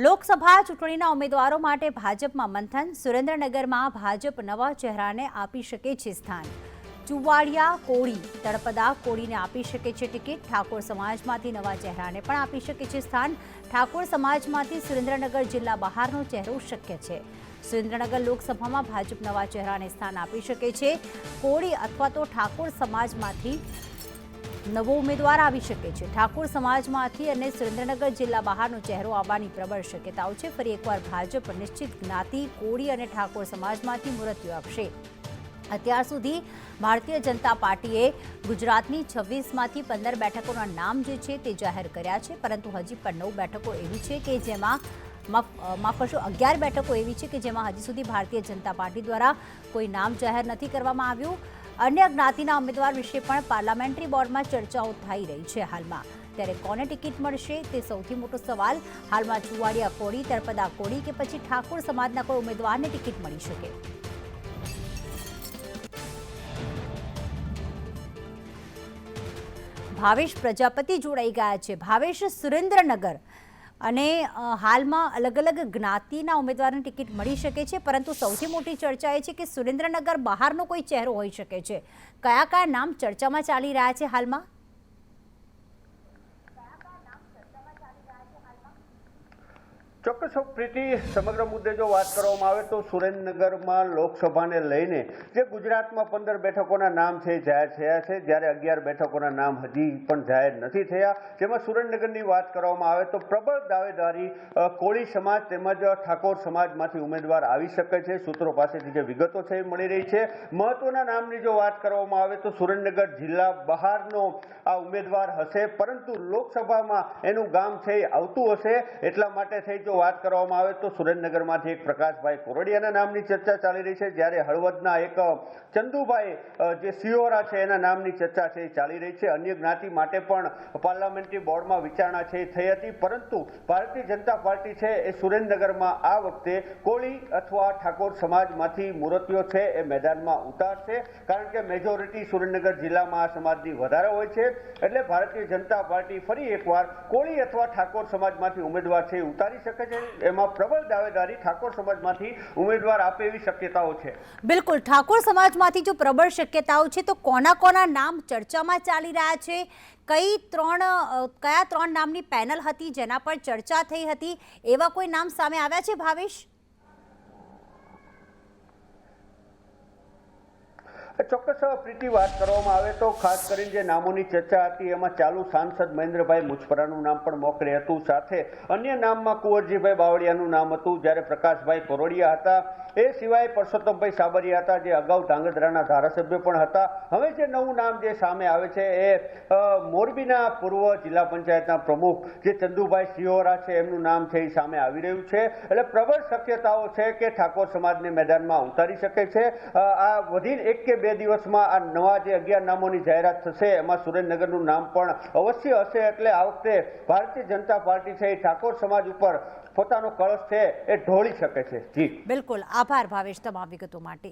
લોકસભા ચૂંટણીના ઉમેદવારો માટે ભાજપમાં મંથન. સુરેન્દ્રનગરમાં ભાજપ નવા ચહેરાને આપી શકે છે સ્થાન. ચુવાડિયા કોળી, તળપદા કોળીને આપી શકે છે ટિકિટ. ઠાકોર સમાજમાંથી નવા ચહેરાને પણ આપી શકે છે સ્થાન. ઠાકોર સમાજમાંથી સુરેન્દ્રનગર જિલ્લા બહારનો ચહેરો શક્ય છે. સુરેન્દ્રનગર લોકસભામાં ભાજપ નવા ચહેરાને સ્થાન આપી શકે છે. કોળી અથવા તો ઠાકોર સમાજમાંથી નવો ઉમેદવાર આવી શકે છે. ઠાકોર સમાજમાંથી અને સુરેન્દ્રનગર જિલ્લા બહારનો ચહેરો આવવાની પ્રબળ શક્યતાઓ છે. ફરી એકવાર ભાજપ નિશ્ચિત જ્ઞાતિ કોળી અને ઠાકોર સમાજમાંથી મુરતીઓ આપશે. અત્યાર સુધી ભારતીય જનતા પાર્ટીએ ગુજરાતની 26માંથી 15 બેઠકોના નામ જે છે તે જાહેર કર્યા છે, પરંતુ હજી પણ 9 બેઠકો એવી છે કે જેમાં માફ કરશો 11 બેઠકો એવી છે કે જેમાં હજી સુધી ભારતીય જનતા પાર્ટી દ્વારા કોઈ નામ જાહેર નથી કરવામાં આવ્યું. અન્ય જ્ઞાતિના ઉમેદવાર વિશે પણ પાર્લામેન્ટરી બોર્ડમાં ચર્ચાઓ થઈ રહી છે હાલમાં. ત્યારે કોને ટિકિટ મળશે તે સૌથી મોટો સવાલ. હાલમાં ચુવાડિયા કોળી, તળપદા કોળી કે પછી ઠાકોર સમાજના કોઈ ઉમેદવારને ટિકિટ મળી શકે. ભાવેશ પ્રજાપતિ જોડાઈ ગયા છે. ભાવેશ, સુરેન્દ્રનગર અને હાલમાં અલગ અલગ જ્ઞાતિના ઉમેદવારને ટિકિટ મળી શકે છે, પરંતુ સૌથી મોટી ચર્ચા એ છે કે સુરેન્દ્રનગર બહારનો કોઈ ચહેરો હોઈ શકે છે. કયા કયા નામ ચર્ચામાં ચાલી રહ્યા છે હાલમાં? ચોક્કસ પ્રીતિ, સમગ્ર મુદ્દે જો વાત કરવામાં આવે તો સુરેન્દ્રનગરમાં લોકસભાને લઈને જે ગુજરાતમાં 15 બેઠકોના નામ છે જાહેર થયા છે, જ્યારે 11 બેઠકોના નામ હજી પણ જાહેર નથી થયા. જેમાં સુરેન્દ્રનગરની વાત કરવામાં આવે તો પ્રબળ દાવેદારી કોળી સમાજ તેમજ ઠાકોર સમાજમાંથી ઉમેદવાર આવી શકે છે. સૂત્રો પાસેથી જે વિગતો છે એ મળી રહી છે. મહત્વના નામની જો વાત કરવામાં આવે તો સુરેન્દ્રનગર જિલ્લા બહારનો આ ઉમેદવાર હશે, પરંતુ લોકસભામાં એનું ગામ છે આવતું હશે. એટલા માટે થઈ જો વાત કરવામાં આવે તો સુરેન્દ્રનગરમાંથી એક પ્રકાશભાઈ કોરડિયાના નામની ચર્ચા ચાલી રહી છે, જ્યારે હળવદના એક ચંદુભાઈ જે સિયોરા છે એના નામની ચર્ચા છે એ ચાલી રહી છે. અન્ય જ્ઞાતિ માટે પણ પાર્લામેન્ટરી બોર્ડમાં વિચારણા છે એ થઈ હતી, પરંતુ ભારતીય જનતા પાર્ટી છે એ સુરેન્દ્રનગરમાં આ વખતે કોળી અથવા ઠાકોર સમાજમાંથી મૂર્તિઓ છે એ મેદાનમાં ઉતારશે, કારણ કે મેજોરિટી સુરેન્દ્રનગર જિલ્લામાં આ સમાજની વધારે હોય છે. એટલે ભારતીય જનતા પાર્ટી ફરી એકવાર કોળી અથવા ઠાકોર સમાજમાંથી ઉમેદવાર છે એ ઉતારી શકે છે. એમાં પ્રબળ દાવેદારી ઠાકોર સમાજમાંથી ઉમેદવાર આપે એવી શક્યતાઓ છે. બિલકુલ, ઠાકોર સમાજમાંથી જો પ્રબળ શક્યતાઓ છે તો કોના નામ ચર્ચામાં ચાલી રહ્યા છે? કયા ત્રણ નામની પેનલ હતી જેના પર ચર્ચા થઈ હતી? એવા કોઈ નામ સામે આવ્યા છે ભાવેશ? ચોક્કસ પ્રીતિ, વાત કરવામાં આવે તો ખાસ કરીને જે નામોની ચર્ચા હતી એમાં ચાલુ સાંસદ મહેન્દ્રભાઈ મુછપરાનું નામ પણ મોખરે હતું. સાથે અન્ય નામમાં કુંવરજીભાઈ બાવળિયાનું નામ હતું, જ્યારે પ્રકાશભાઈ કોરડિયા હતા. એ સિવાય પરસોત્તમભાઈ સાબરિયા હતા, જે અગાઉ ધાંગધ્રાના ધારાસભ્ય પણ હતા. હવે જે નવું નામ જે સામે આવે છે એ મોરબીના પૂર્વ જિલ્લા પંચાયતના પ્રમુખ જે ચંદુભાઈ સિયોરા છે એમનું નામ છે એ સામે આવી રહ્યું છે. એટલે પ્રબળ શક્યતાઓ છે કે ઠાકોર સમાજને મેદાનમાં ઉતારી શકે છે. આ વધીને 1 કે 2 દિવસમાં આ નવા જે 11 નામોની જાહેરાત થશે એમાં સુરેન્દ્રનગરનું નામ પણ અવશ્ય હશે. એટલે આ વખતે ભારતીય જનતા પાર્ટી છે એ ઠાકોર સમાજ ઉપર પોતાનો કળશ છે એ ઢોળી શકે છે. જી બિલકુલ, આભાર ભાવેશ તમામ વિગતો માટે.